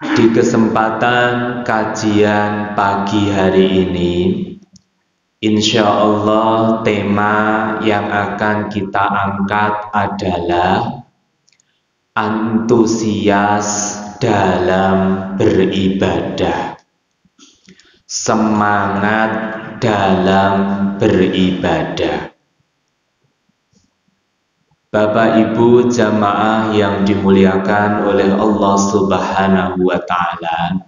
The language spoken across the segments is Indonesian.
Di kesempatan kajian pagi hari ini, insya Allah tema yang akan kita angkat adalah antusias dalam beribadah, semangat dalam beribadah. Bapak Ibu jamaah yang dimuliakan oleh Allah Subhanahu wa Ta'ala,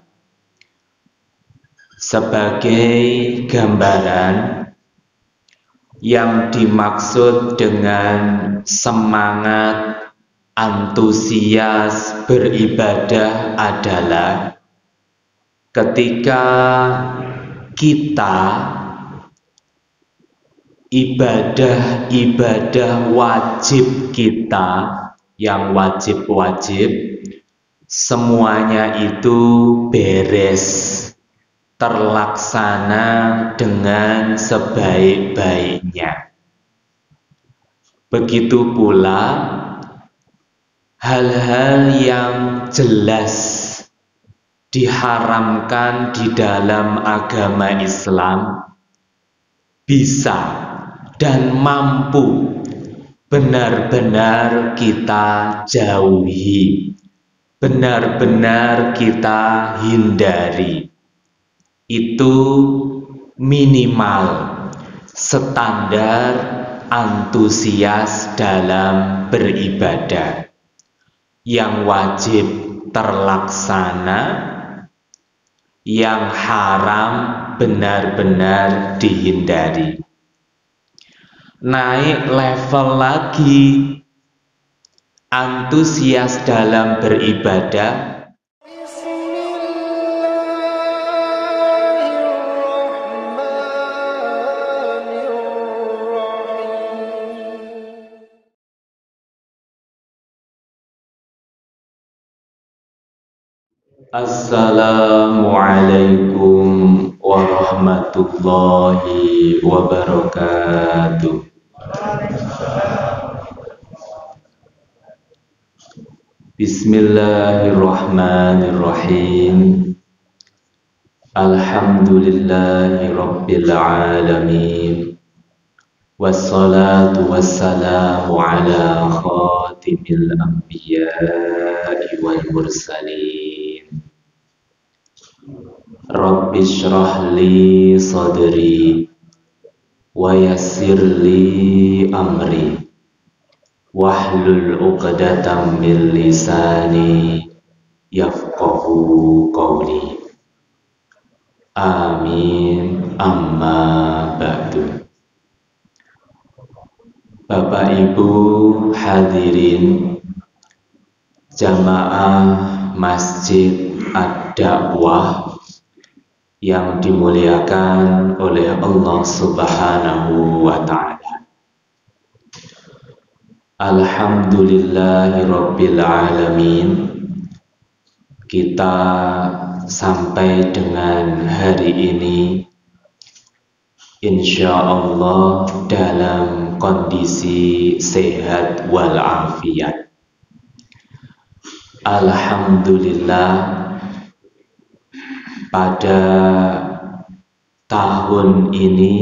sebagai gambaran yang dimaksud dengan semangat antusias beribadah adalah ketika kita ibadah-ibadah wajib kita yang wajib-wajib semuanya itu beres, terlaksana dengan sebaik-baiknya. Begitu pula hal-hal yang jelas diharamkan di dalam agama Islam bisa dan mampu benar-benar kita jauhi, benar-benar kita hindari. Itu minimal standar antusias dalam beribadah. Yang wajib terlaksana, yang haram benar-benar dihindari. Naik level lagi antusias dalam beribadah. Assalamualaikum warahmatullahi wabarakatuh. Bismillahirrahmanirrahim. Alhamdulillahi rabbil alamin. Wassalatu wassalamu ala khatimil anbiya'i wal mursalin. Rabbi shrah li sadri wa yassir li amri wahlul 'uqdatam min lisani yafqahu qawli. Amin. Amma ba'du. Bapak Ibu hadirin jamaah Masjid Ad-Da'wah yang dimuliakan oleh Allah Subhanahu wa Ta'ala. Alhamdulillahirabbil alamin. Kita sampai dengan hari ini insya Allah dalam kondisi sehat walafiat. Alhamdulillah, pada tahun ini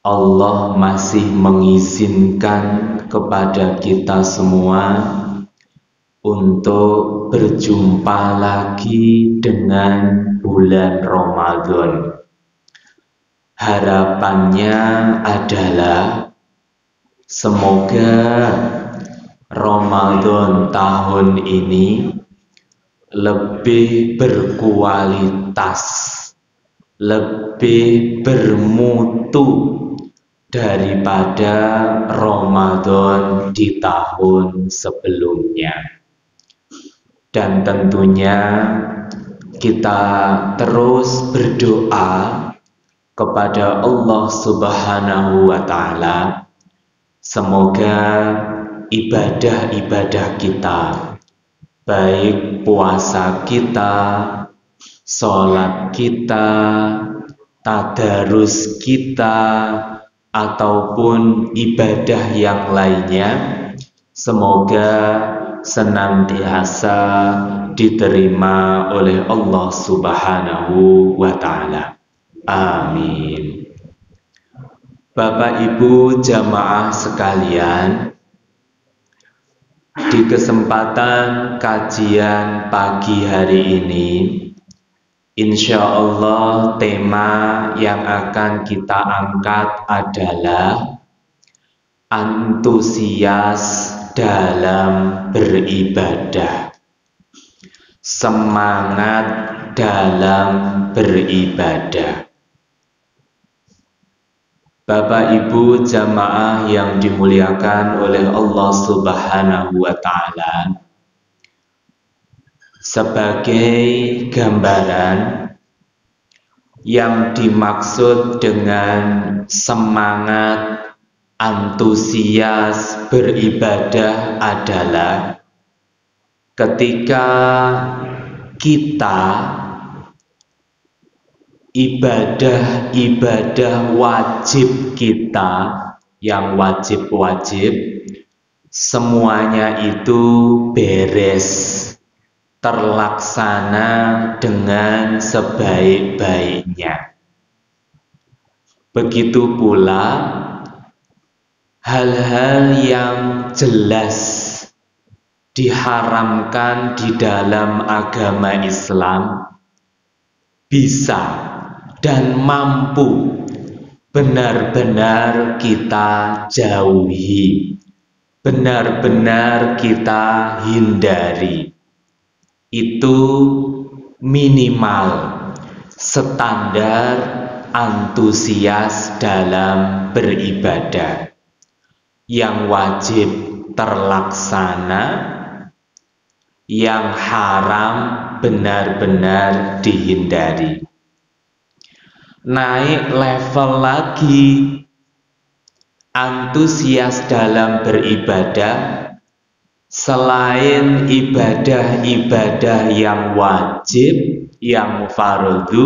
Allah masih mengizinkan kepada kita semua untuk berjumpa lagi dengan bulan Ramadan. Harapannya adalah semoga Ramadan tahun ini lebih berkualitas, lebih bermutu daripada Ramadan di tahun sebelumnya. Dan tentunya kita terus berdoa kepada Allah Subhanahu wa Ta'ala, semoga ibadah-ibadah kita, baik puasa kita, sholat kita, tadarus kita, ataupun ibadah yang lainnya, semoga senantiasa diterima oleh Allah Subhanahu wa Ta'ala. Amin. Bapak Ibu jamaah sekalian, di kesempatan kajian pagi hari ini, insya Allah tema yang akan kita angkat adalah antusias dalam beribadah, semangat dalam beribadah. Bapak Ibu jamaah yang dimuliakan oleh Allah Subhanahu wa Ta'ala, sebagai gambaran yang dimaksud dengan semangat antusias beribadah adalah ketika kita ibadah-ibadah wajib kita yang wajib-wajib semuanya itu beres, terlaksana dengan sebaik-baiknya. Begitu pula hal-hal yang jelas diharamkan di dalam agama Islam bisa dan mampu benar-benar kita jauhi, benar-benar kita hindari. Itu minimal standar antusias dalam beribadah. Yang wajib terlaksana, yang haram benar-benar dihindari. Naik level lagi antusias dalam beribadah, selain ibadah-ibadah yang wajib, yang fardu,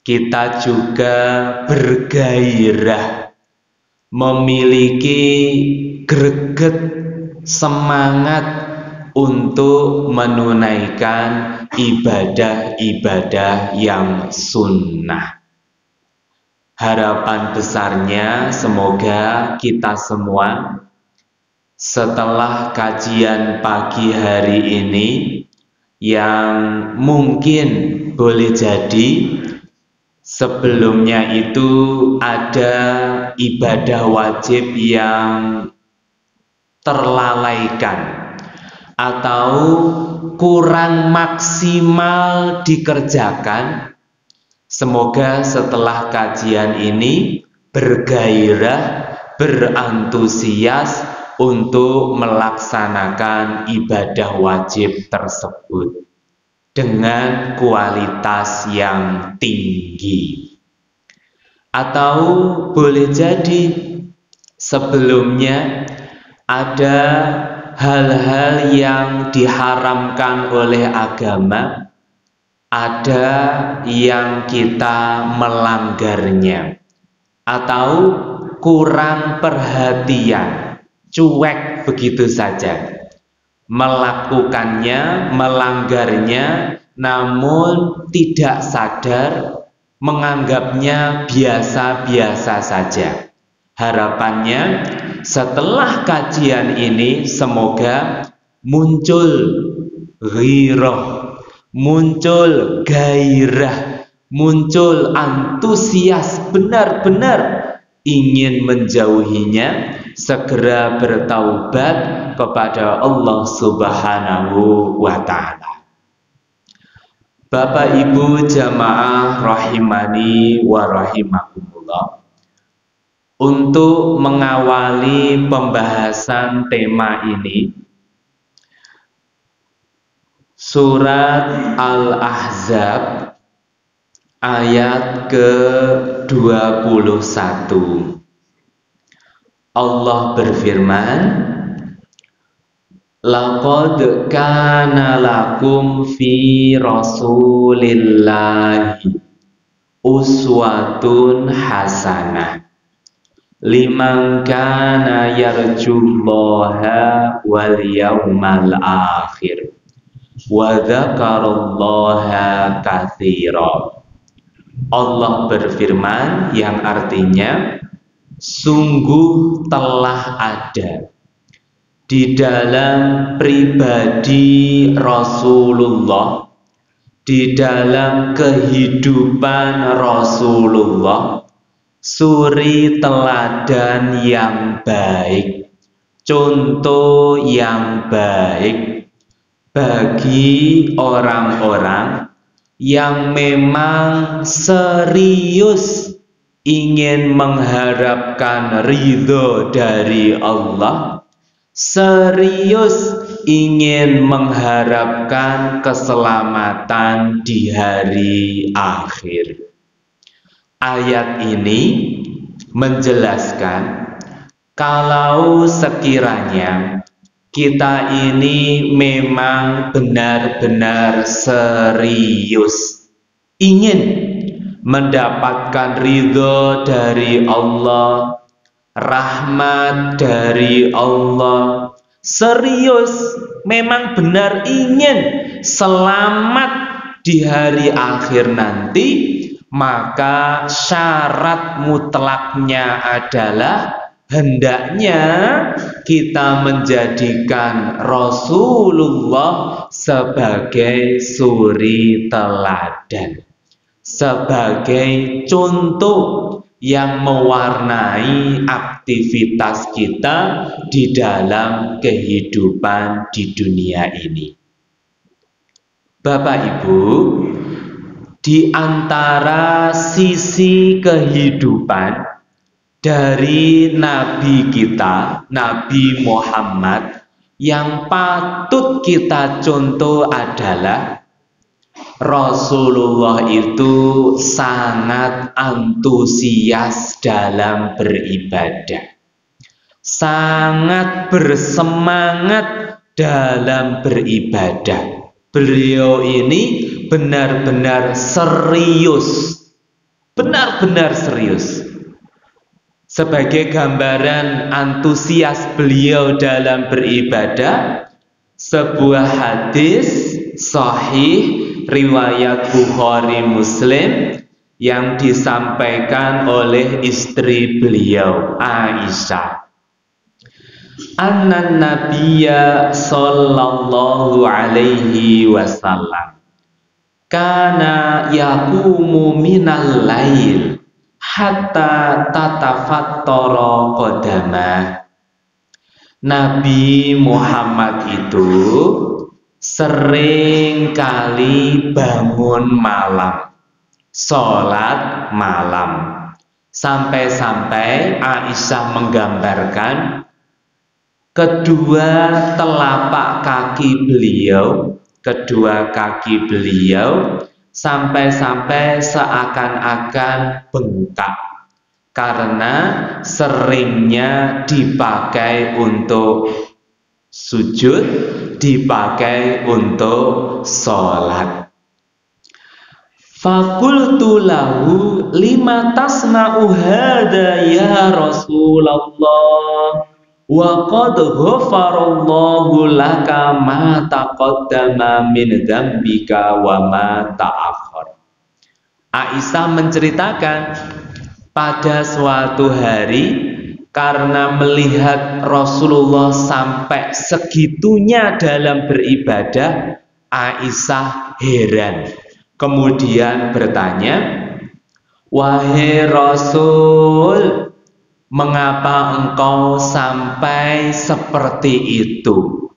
kita juga bergairah, memiliki greget, semangat untuk menunaikan ibadah-ibadah yang sunnah. Harapan besarnya semoga kita semua setelah kajian pagi hari ini, yang mungkin boleh jadi sebelumnya itu ada ibadah wajib yang terlalaikan atau kurang maksimal dikerjakan. Semoga setelah kajian ini bergairah, berantusias untuk melaksanakan ibadah wajib tersebut dengan kualitas yang tinggi. Atau boleh jadi sebelumnya ada hal-hal yang diharamkan oleh agama, ada yang kita melanggarnya, atau kurang perhatian, cuek begitu saja, melakukannya, melanggarnya, namun tidak sadar, menganggapnya biasa-biasa saja. Harapannya setelah kajian ini semoga muncul ghirah, muncul gairah, muncul antusias, benar-benar ingin menjauhinya, segera bertaubat kepada Allah Subhanahu wa Ta'ala. Bapak Ibu jamaah rahimani wa rahimakumullah, untuk mengawali pembahasan tema ini, surat Al-Ahzab ayat ke-21. Allah berfirman, laqad kana lakum fi rasulillahi uswatun hasanah liman kana yarjullaha wal yawmal akhir wa dzakarallaha katsira. Allah berfirman yang artinya sungguh telah ada di dalam pribadi Rasulullah, di dalam kehidupan Rasulullah, suri teladan yang baik, contoh yang baik bagi orang-orang yang memang serius ingin mengharapkan ridho dari Allah, serius ingin mengharapkan keselamatan di hari akhir. Ayat ini menjelaskan kalau sekiranya kita ini memang benar-benar serius ingin mendapatkan ridho dari Allah, rahmat dari Allah, serius memang benar ingin selamat di hari akhir nanti, maka syarat mutlaknya adalah hendaknya kita menjadikan Rasulullah sebagai suri teladan, sebagai contoh yang mewarnai aktivitas kita di dalam kehidupan di dunia ini. Bapak Ibu, di antara sisi kehidupan dari Nabi kita, Nabi Muhammad, yang patut kita contoh adalah Rasulullah itu sangat antusias dalam beribadah, sangat bersemangat dalam beribadah. Beliau ini benar-benar serius, benar-benar serius. Sebagai gambaran antusias beliau dalam beribadah, sebuah hadis sahih riwayat Bukhari Muslim yang disampaikan oleh istri beliau Aisyah. Anna Nabiyya sallallahu alaihi wasallam kana yaqumu minal lail hatta tatafattara qadamah. Nabi Muhammad itu sering kali bangun malam, sholat malam, sampai-sampai Aisyah menggambarkan kedua telapak kaki beliau, sampai-sampai seakan-akan bengkak karena seringnya dipakai untuk sujud, dipakai untuk sholat. Fakultu lahu lima tasna'u hadha ya Rasulullah wa qad ghafarallahu laka ma taqaddama min dzambika wa ma ta'akhkhar. Aisyah menceritakan pada suatu hari karena melihat Rasulullah sampai segitunya dalam beribadah, Aisyah heran. Kemudian bertanya, "Wahai Rasul, mengapa engkau sampai seperti itu?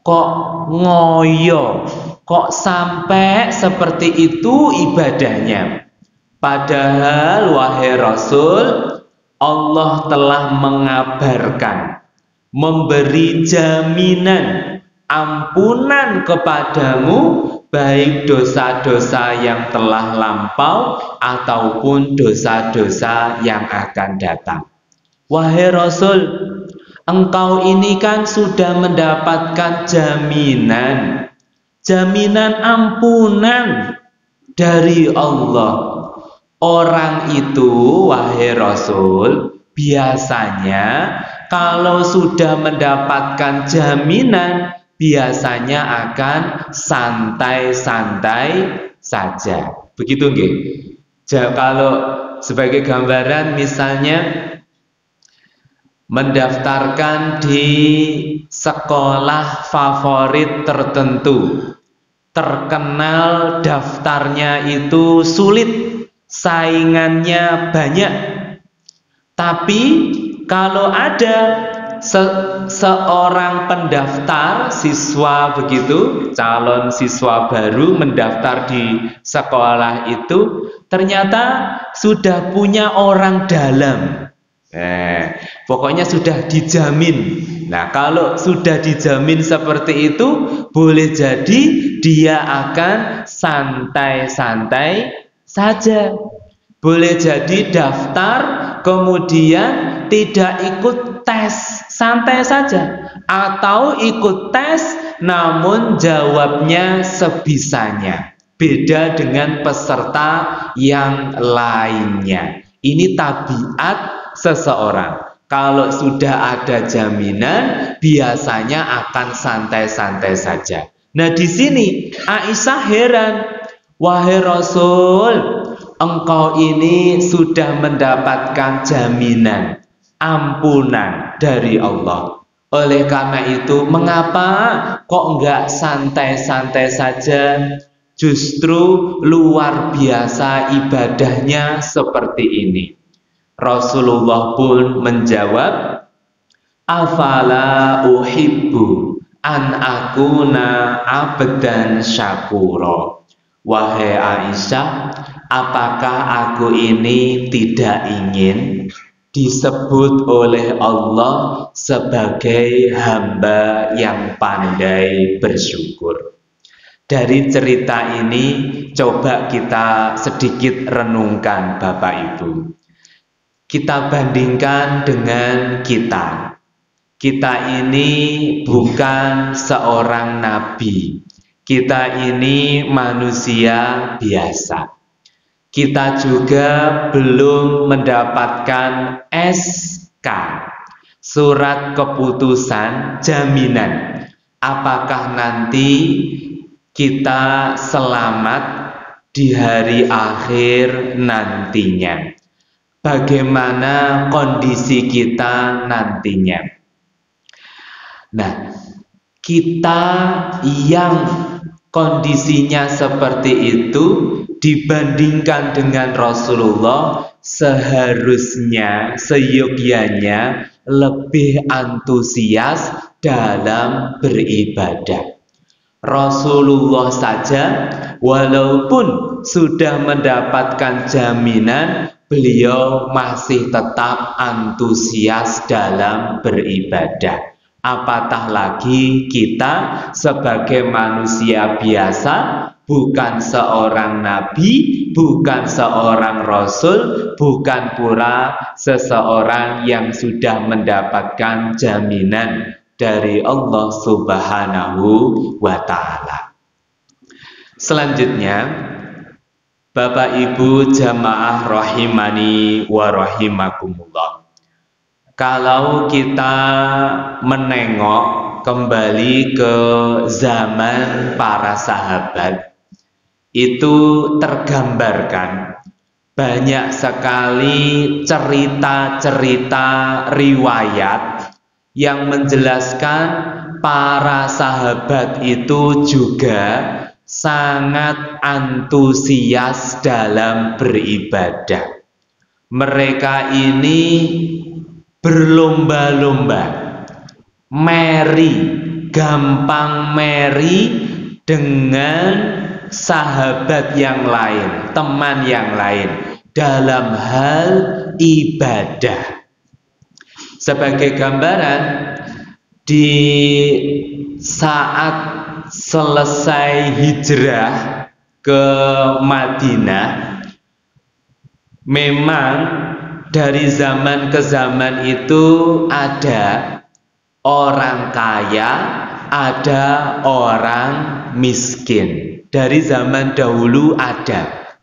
Kok ngoyo? Kok sampai seperti itu ibadahnya? Padahal wahai Rasul, Allah telah mengabarkan, memberi jaminan ampunan kepadamu, baik dosa-dosa yang telah lampau ataupun dosa-dosa yang akan datang. Wahai Rasul, engkau ini kan sudah mendapatkan jaminan ampunan dari Allah. Orang itu, wahai Rasul, biasanya kalau sudah mendapatkan jaminan, biasanya akan santai-santai saja. Begitu nggih? Kalau sebagai gambaran misalnya mendaftarkan di sekolah favorit tertentu, terkenal daftarnya itu sulit, saingannya banyak. Tapi kalau ada seorang pendaftar siswa begitu, calon siswa baru mendaftar di sekolah itu, ternyata sudah punya orang dalam. Pokoknya sudah dijamin. Nah, kalau sudah dijamin seperti itu, boleh jadi dia akan santai-santai saja. Boleh jadi daftar, kemudian tidak ikut tes, santai saja. Atau ikut tes, namun jawabnya sebisanya. Beda dengan peserta yang lainnya. Ini tabiat seseorang. Kalau sudah ada jaminan, biasanya akan santai-santai saja. Nah, di sini Aisyah heran, wahai Rasul, engkau ini sudah mendapatkan jaminan, ampunan dari Allah. Oleh karena itu, mengapa kok enggak santai-santai saja? Justru luar biasa ibadahnya seperti ini. Rasulullah pun menjawab, afala uhibbu an akuna abdan syakura. Wahai Aisyah, apakah aku ini tidak ingin disebut oleh Allah sebagai hamba yang pandai bersyukur? Dari cerita ini coba kita sedikit renungkan Bapak Ibu. Kita bandingkan dengan kita. Kita ini bukan seorang nabi. Kita ini manusia biasa. Kita juga belum mendapatkan SK, surat keputusan jaminan. Apakah nanti kita selamat di hari akhir nantinya? Bagaimana kondisi kita nantinya? Nah, kita yang kondisinya seperti itu dibandingkan dengan Rasulullah, seharusnya, seyogyanya lebih antusias dalam beribadah. Rasulullah saja walaupun sudah mendapatkan jaminan, beliau masih tetap antusias dalam beribadah. Apatah lagi kita sebagai manusia biasa, bukan seorang nabi, bukan seorang rasul, bukan pula seseorang yang sudah mendapatkan jaminan dari Allah Subhanahu wa Ta'ala. Selanjutnya, Bapak Ibu jamaah rahimani wa rahimakumullah. Kalau kita menengok kembali ke zaman para sahabat, itu tergambarkan banyak sekali cerita-cerita riwayat yang menjelaskan para sahabat itu juga sangat antusias dalam beribadah. Mereka ini berlomba-lomba, gampang dengan sahabat yang lain, teman yang lain dalam hal ibadah. Sebagai gambaran, di saat selesai hijrah ke Madinah, memang dari zaman ke zaman itu ada orang kaya, ada orang miskin. Dari zaman dahulu ada.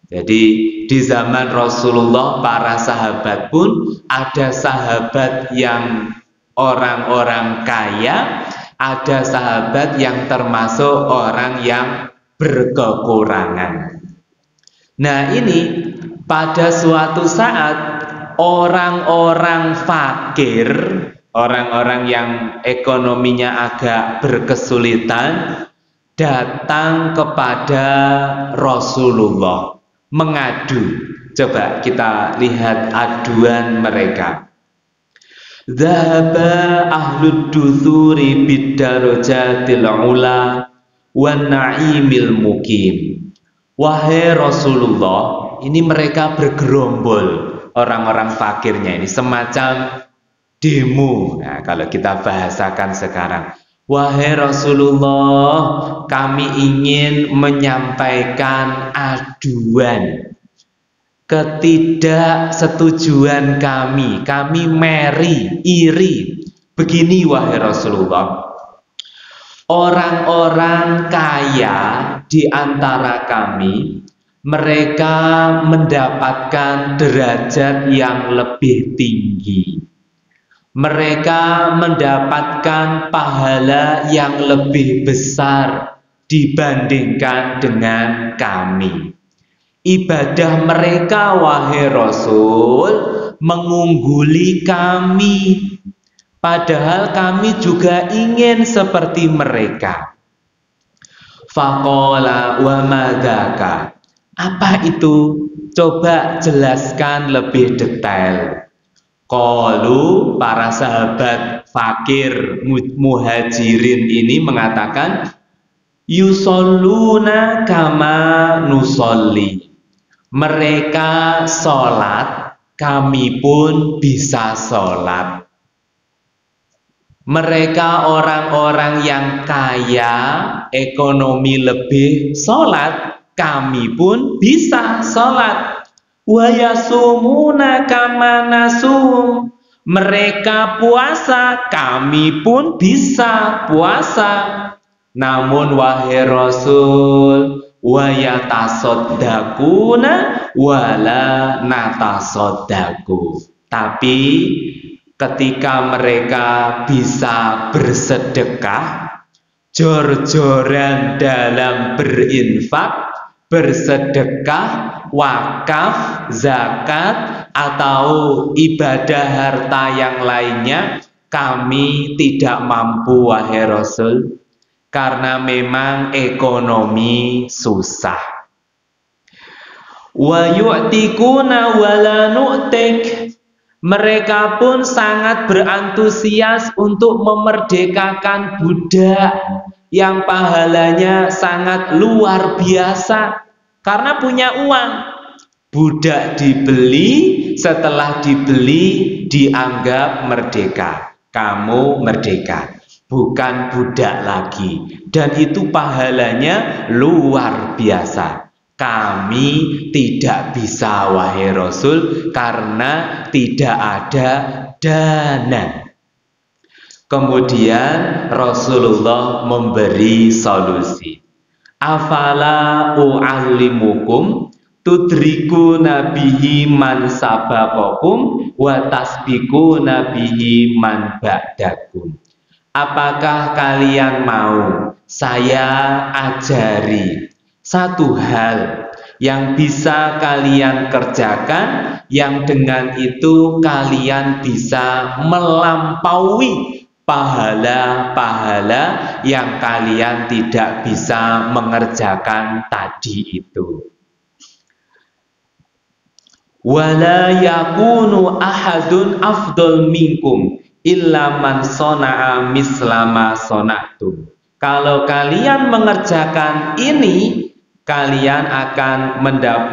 Jadi di zaman Rasulullah, para sahabat pun ada sahabat yang orang-orang kaya, ada sahabat yang termasuk orang yang berkekurangan. Nah ini pada suatu saat orang-orang fakir, orang-orang yang ekonominya agak berkesulitan, datang kepada Rasulullah mengadu. Coba kita lihat aduan mereka. Dhahaba ahlud duthuri bidarajatil ula wan na'imil mukim. Wahai Rasulullah, ini mereka bergerombol, orang-orang fakirnya ini semacam demo. Nah, kalau kita bahasakan sekarang, wahai Rasulullah, kami ingin menyampaikan aduan ketidaksetujuan kami iri. Begini wahai Rasulullah, orang-orang kaya di antara kami, mereka mendapatkan derajat yang lebih tinggi. Mereka mendapatkan pahala yang lebih besar dibandingkan dengan kami. Ibadah mereka wahai Rasul mengungguli kami, padahal kami juga ingin seperti mereka. Faqala wa madzaka. Apa itu? Coba jelaskan lebih detail. Qalu, para sahabat fakir muhajirin ini mengatakan, yusalluna kama nusolli. Mereka sholat, kami pun bisa sholat. Mereka orang-orang yang kaya, ekonomi lebih, sholat, kami pun bisa sholat. Wa yasumuna kama nasum. Mereka puasa, kami pun bisa puasa. Namun wahai Rasul, wa yatasaddaquna wala natasaddaqu. Tapi ketika mereka bisa bersedekah, jor-joran dalam berinfak, bersedekah, wakaf, zakat, atau ibadah harta yang lainnya, kami tidak mampu wahai Rasul, karena memang ekonomi susah. Wa yu'tikuna wala nu'tik. Mereka pun sangat berantusias untuk memerdekakan budak yang pahalanya sangat luar biasa karena punya uang. Budak dibeli, setelah dibeli dianggap merdeka. Kamu merdeka, bukan budak lagi, dan itu pahalanya luar biasa. Kami tidak bisa wahai Rasul karena tidak ada dana. Kemudian Rasulullah memberi solusi. Afala u'allimukum tudriku nabihi man sabaqakum wa tasbiku nabihi man ba'dakum. Apakah kalian mau saya ajari satu hal yang bisa kalian kerjakan, yang dengan itu kalian bisa melampaui pahala-pahala yang kalian tidak bisa mengerjakan tadi itu. Wala yakunu ahadun afdal minkum illa man sona'a mislama sona'tum. Kalau kalian mengerjakan ini, kalian akan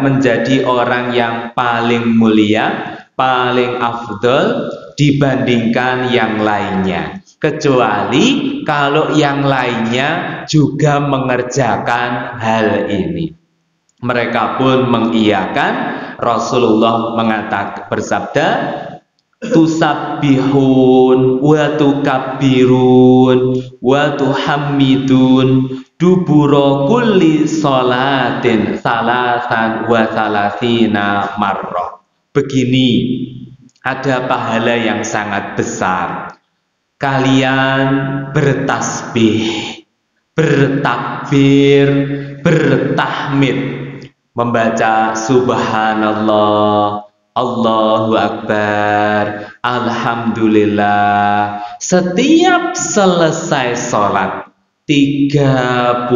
menjadi orang yang paling mulia, paling afdal dibandingkan yang lainnya. Kecuali kalau yang lainnya juga mengerjakan hal ini. Mereka pun mengiyakan. Rasulullah bersabda, tusabbihun wa tukabbirun wa tuhammidun dubura kulli salatin salasan wa salasina marrah. Begini, ada pahala yang sangat besar. kalian bertasbih, bertakbir, bertahmid, membaca subhanallah, Allahu Akbar, Alhamdulillah setiap selesai sholat 33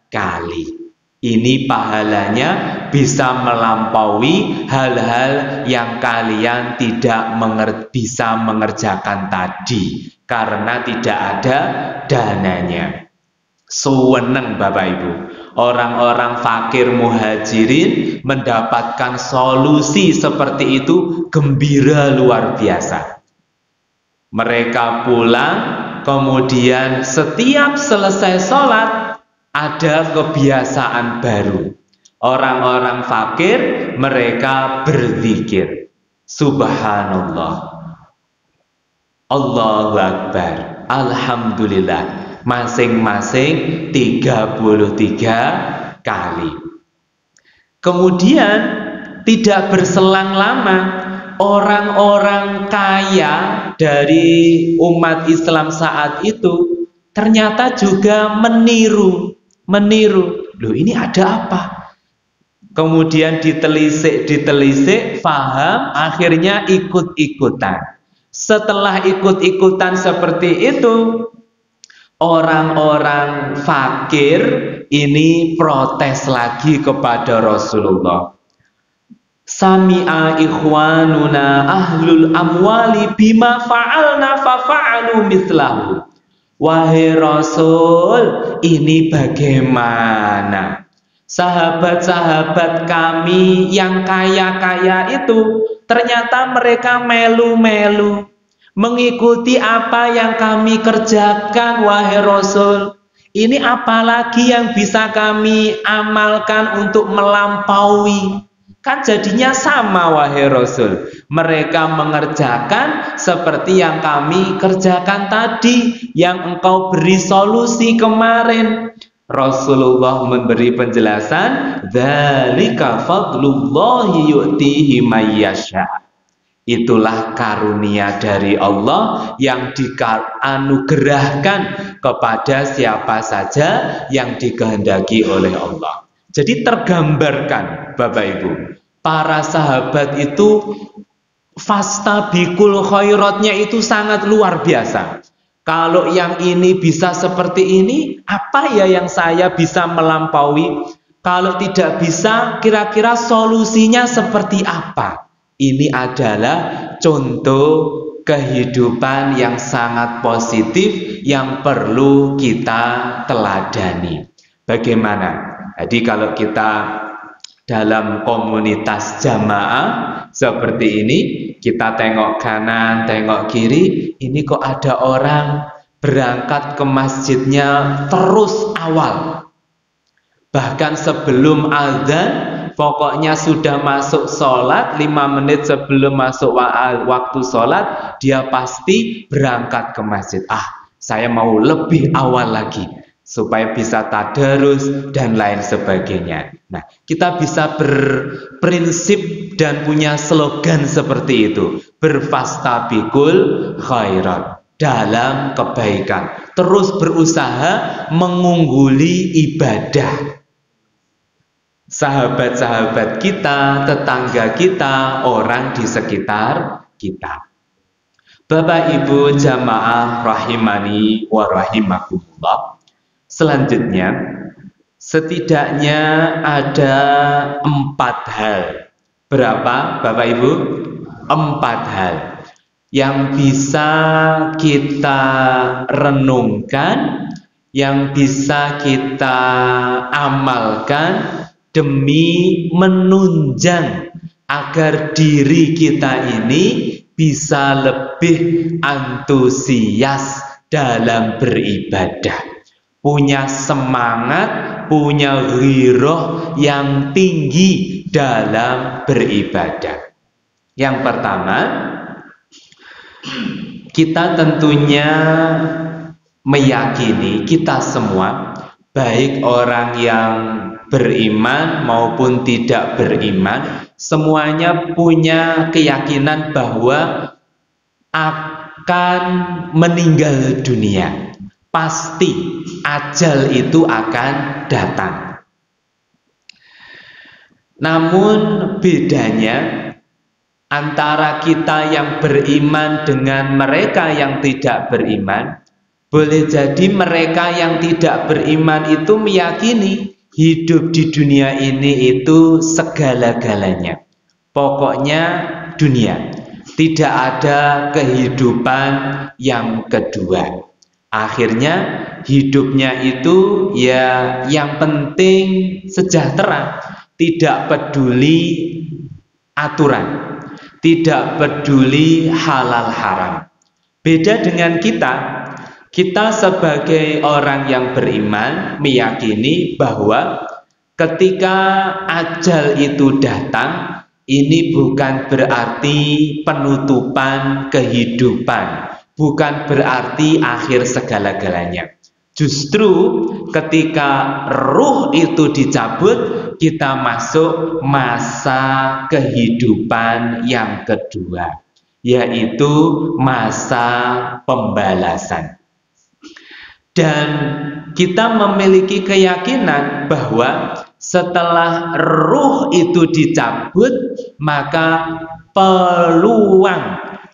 kali. Ini pahalanya bisa melampaui hal-hal yang kalian tidak bisa mengerjakan tadi karena tidak ada dananya. Seneng Bapak Ibu, orang-orang fakir muhajirin mendapatkan solusi seperti itu, gembira luar biasa. Mereka pulang, kemudian setiap selesai sholat ada kebiasaan baru. Orang-orang fakir mereka berzikir subhanallah, Allahu Akbar, Alhamdulillah, masing-masing 33 kali. Kemudian tidak berselang lama, orang-orang kaya dari umat Islam saat itu ternyata juga meniru. Loh, ini ada apa? Kemudian ditelisik, paham, akhirnya ikut-ikutan. Setelah ikut-ikutan seperti itu, orang-orang fakir ini protes lagi kepada Rasulullah. Sami'a ikhwanuna ahlul amwali bima fa'alna fa'alu mislahu. Wahai Rasul, ini bagaimana? Sahabat-sahabat kami yang kaya-kaya itu ternyata mereka melu-melu mengikuti apa yang kami kerjakan, wahai Rasul. Ini apalagi yang bisa kami amalkan untuk melampaui? Kan jadinya sama, wahai Rasul. Mereka mengerjakan seperti yang kami kerjakan tadi, yang engkau beri solusi kemarin. Rasulullah memberi penjelasan, dzalika fadlullahi yu'tihi may yasha'. Itulah karunia dari Allah yang dianugerahkan kepada siapa saja yang dikehendaki oleh Allah. Jadi tergambarkan Bapak Ibu, para sahabat itu fastabiqul khairatnya itu sangat luar biasa. Kalau yang ini bisa seperti ini, apa ya yang saya bisa melampaui? Kalau tidak bisa, kira-kira solusinya seperti apa? Ini adalah contoh kehidupan yang sangat positif yang perlu kita teladani. Bagaimana? Jadi kalau kita dalam komunitas jamaah seperti ini, kita tengok kanan, tengok kiri, ini kok ada orang berangkat ke masjidnya terus awal. Bahkan sebelum azan, pokoknya sudah masuk sholat, 5 menit sebelum masuk waktu sholat, dia pasti berangkat ke masjid. Saya mau lebih awal lagi supaya bisa tadarus dan lain sebagainya. Nah, kita bisa berprinsip dan punya slogan seperti itu, berfastabiqul khairat, dalam kebaikan, terus berusaha mengungguli ibadah. Sahabat-sahabat kita, tetangga kita, orang di sekitar kita. Bapak Ibu jamaah rahimani wa rahimakumullah. Selanjutnya, setidaknya ada 4 hal. Berapa Bapak Ibu? 4 hal yang bisa kita renungkan, yang bisa kita amalkan demi menunjang agar diri kita ini bisa lebih antusias dalam beribadah. Punya semangat, punya ghiroh yang tinggi dalam beribadah. Yang pertama, kita tentunya meyakini, kita semua, baik orang yang beriman maupun tidak beriman, semuanya punya keyakinan bahwa akan meninggal dunia. Pasti ajal itu akan datang. Namun bedanya antara kita yang beriman dengan mereka yang tidak beriman, boleh jadi mereka yang tidak beriman itu meyakini hidup di dunia ini itu segala-galanya. Pokoknya dunia, tidak ada kehidupan yang kedua. Akhirnya hidupnya itu ya yang penting sejahtera, tidak peduli aturan, tidak peduli halal haram. Beda dengan kita sebagai orang yang beriman meyakini bahwa ketika ajal itu datang, ini bukan berarti penutupan kehidupan, bukan berarti akhir segala-galanya. Justru ketika ruh itu dicabut, kita masuk masa kehidupan yang kedua, yaitu masa pembalasan. Dan kita memiliki keyakinan bahwa setelah ruh itu dicabut, maka peluang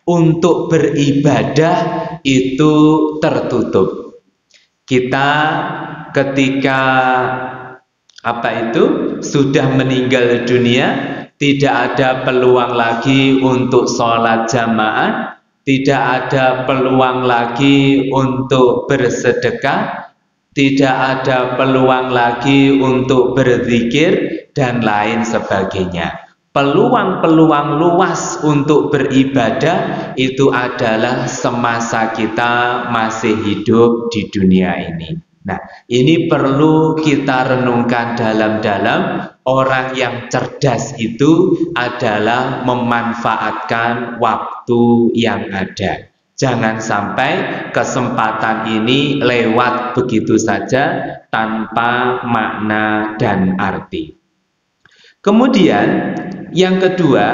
untuk beribadah itu tertutup. Kita ketika sudah meninggal dunia, tidak ada peluang lagi untuk sholat jamaah, tidak ada peluang lagi untuk bersedekah, tidak ada peluang lagi untuk berzikir dan lain sebagainya. Peluang-peluang luas untuk beribadah itu adalah semasa kita masih hidup di dunia ini. Nah, ini perlu kita renungkan dalam-dalam. Orang yang cerdas itu adalah memanfaatkan waktu yang ada. Jangan sampai kesempatan ini lewat begitu saja tanpa makna dan arti. Kemudian yang kedua,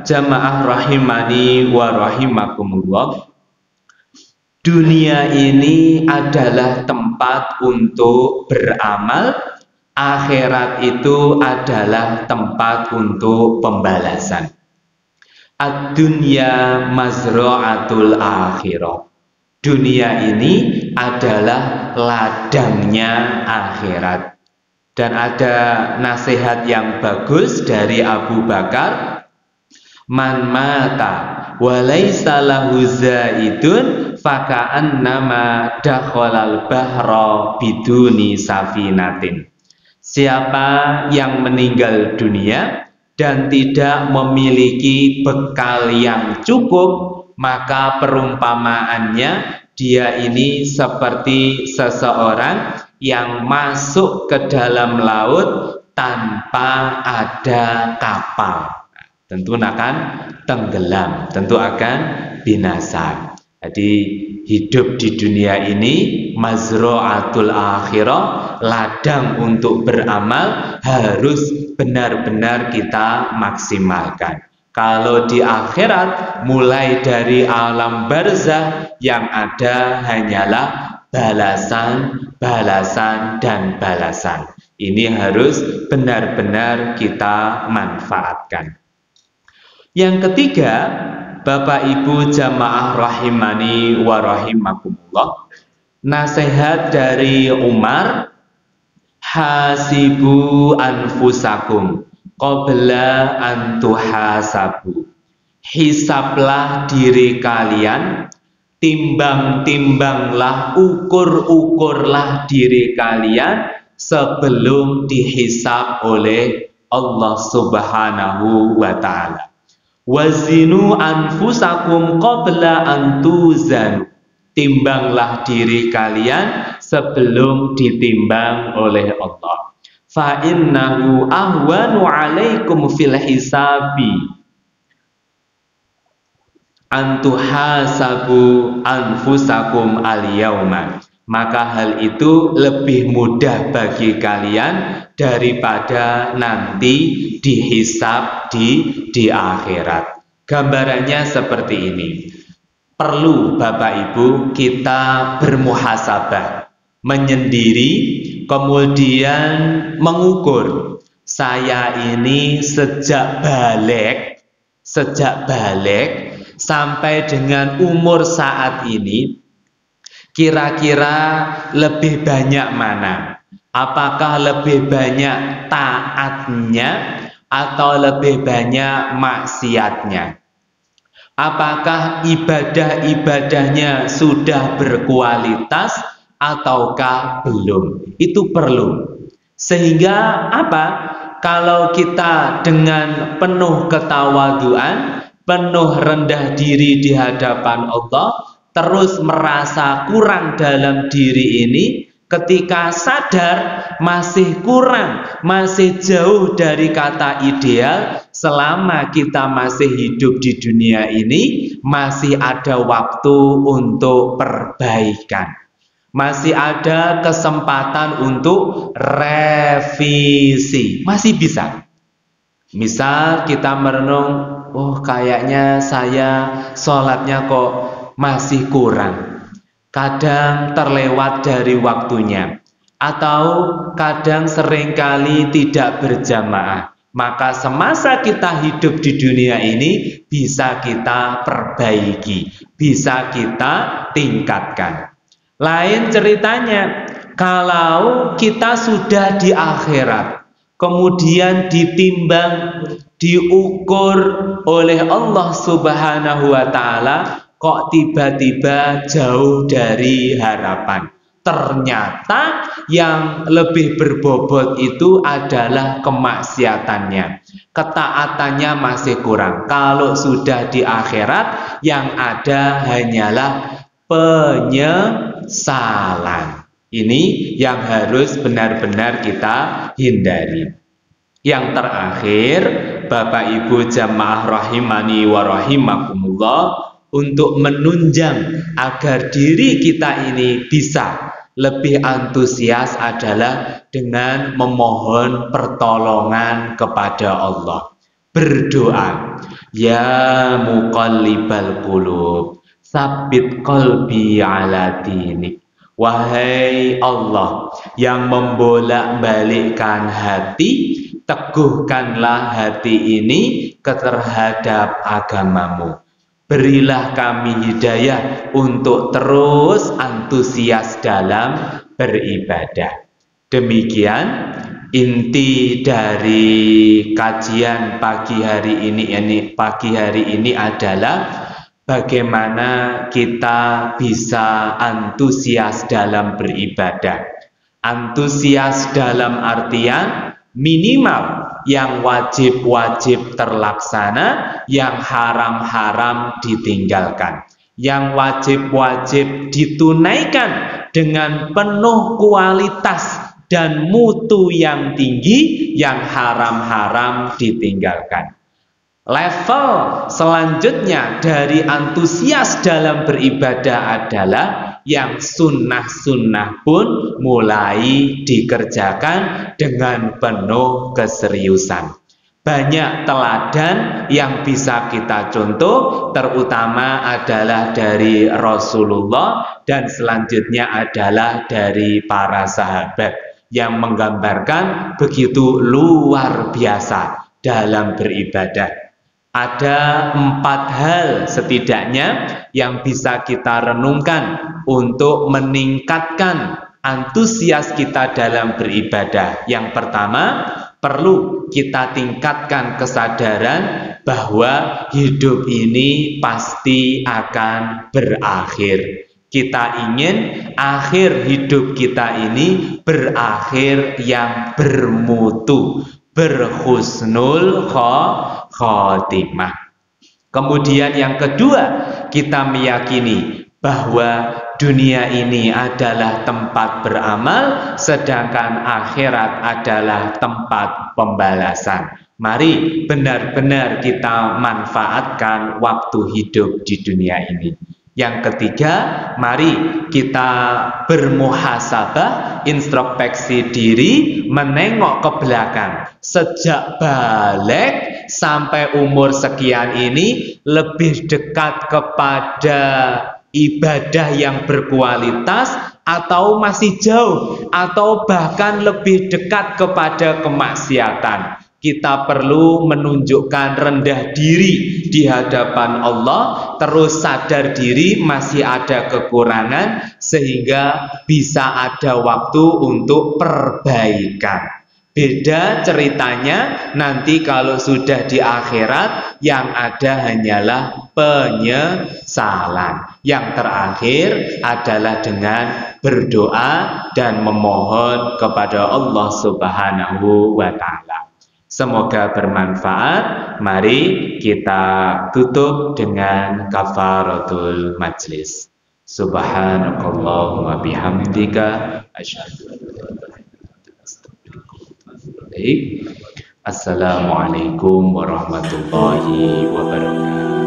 jamaah rahimani wa rahimakumullah, dunia ini adalah tempat untuk beramal, akhirat itu adalah tempat untuk pembalasan. Ad-dunya mazra'atul akhirah. Dunia ini adalah ladangnya akhirat. Dan ada nasihat yang bagus dari Abu Bakar, man mata walaysa lahu zaidun faka'annama dakhalal bahra biduni safinatin. Siapa yang meninggal dunia dan tidak memiliki bekal yang cukup, maka perumpamaannya dia ini seperti seseorang yang masuk ke dalam laut tanpa ada kapal. Tentu akan tenggelam, tentu akan binasa. Jadi hidup di dunia ini mazra'atul akhirah, ladang untuk beramal, harus benar-benar kita maksimalkan. Kalau di akhirat, mulai dari alam barzah, yang ada hanyalah balasan, balasan, dan balasan. Ini harus benar-benar kita manfaatkan. Yang ketiga, Bapak Ibu jamaah rahimani wa rahimakumullah, nasihat dari Umar, hasibu anfusakum qabla an tuhasabu. Hisablah diri kalian, timbang-timbanglah, ukur-ukurlah diri kalian sebelum dihisab oleh Allah Subhanahu wa ta'ala. Wazinu anfusakum qabla an tuzanu. Timbanglah diri kalian sebelum ditimbang oleh Allah. Fa innahu ahwanu alaikum fil hisabi antuhasabu anfusakum al-yauma. Maka hal itu lebih mudah bagi kalian daripada nanti dihisab di akhirat. Gambarannya seperti ini. perlu Bapak Ibu kita bermuhasabah, menyendiri, kemudian mengukur. Saya ini sejak balik sampai dengan umur saat ini, kira-kira lebih banyak mana? Apakah lebih banyak taatnya atau lebih banyak maksiatnya? Apakah ibadah-ibadahnya sudah berkualitas ataukah belum? Itu perlu. Sehingga apa? Kalau kita dengan penuh ketawaduan, penuh rendah diri di hadapan Allah, terus merasa kurang dalam diri ini, ketika sadar masih kurang, masih jauh dari kata ideal, selama kita masih hidup di dunia ini, masih ada waktu untuk perbaikan. Masih ada kesempatan untuk revisi. Masih bisa. Misal kita merenung, oh kayaknya saya sholatnya kok masih kurang. Kadang terlewat dari waktunya. Atau kadang seringkali tidak berjamaah. Maka semasa kita hidup di dunia ini, bisa kita perbaiki. Bisa kita tingkatkan. Lain ceritanya, kalau kita sudah di akhirat, kemudian ditimbang, diukur oleh Allah Subhanahu wa Ta'ala, kok tiba-tiba jauh dari harapan. Ternyata yang lebih berbobot itu adalah kemaksiatannya. Ketaatannya masih kurang. Kalau sudah di akhirat, yang ada hanyalah penyesalan. Ini yang harus benar-benar kita hindari. Yang terakhir, Bapak Ibu jamaah rahimani wa rahimakumullah, untuk menunjang agar diri kita ini bisa lebih antusias adalah dengan memohon pertolongan kepada Allah. Berdoa, ya muqallibal qulub, sabit qalbi ala dinik. Wahai Allah yang membolak-balikkan hati, teguhkanlah hati ini terhadap agamamu. Berilah kami hidayah untuk terus antusias dalam beribadah. Demikian inti dari kajian pagi hari ini adalah bagaimana kita bisa antusias dalam beribadah. Antusias dalam artian minimal yang wajib-wajib terlaksana, yang haram-haram ditinggalkan. Yang wajib-wajib ditunaikan dengan penuh kualitas dan mutu yang tinggi, yang haram-haram ditinggalkan. Level selanjutnya dari antusias dalam beribadah adalah yang sunnah-sunnah pun mulai dikerjakan dengan penuh keseriusan. Banyak teladan yang bisa kita contoh, terutama adalah dari Rasulullah dan selanjutnya adalah dari para sahabat yang menggambarkan begitu luar biasa dalam beribadah. Ada 4 hal setidaknya yang bisa kita renungkan untuk meningkatkan antusias kita dalam beribadah. Yang pertama, perlu kita tingkatkan kesadaran bahwa hidup ini pasti akan berakhir. Kita ingin akhir hidup kita ini berakhir yang bermutu, berhusnul khotimah. Kemudian yang kedua, kita meyakini bahwa dunia ini adalah tempat beramal, sedangkan akhirat adalah tempat pembalasan. Mari benar-benar kita manfaatkan waktu hidup di dunia ini. Yang ketiga, mari kita bermuhasabah, introspeksi diri, menengok ke belakang. Sejak balik sampai umur sekian ini lebih dekat kepada ibadah yang berkualitas atau masih jauh atau bahkan lebih dekat kepada kemaksiatan. Kita perlu menunjukkan rendah diri di hadapan Allah, terus sadar diri masih ada kekurangan sehingga bisa ada waktu untuk perbaikan. Beda ceritanya nanti kalau sudah di akhirat, yang ada hanyalah penyesalan. Yang terakhir adalah dengan berdoa dan memohon kepada Allah Subhanahu wa Ta'ala. Semoga bermanfaat. Mari kita tutup dengan kafaratul majlis. Subhanakallahumma bihamdika asyhadu an la ilaha illa anta. Assalamualaikum warahmatullahi wabarakatuh.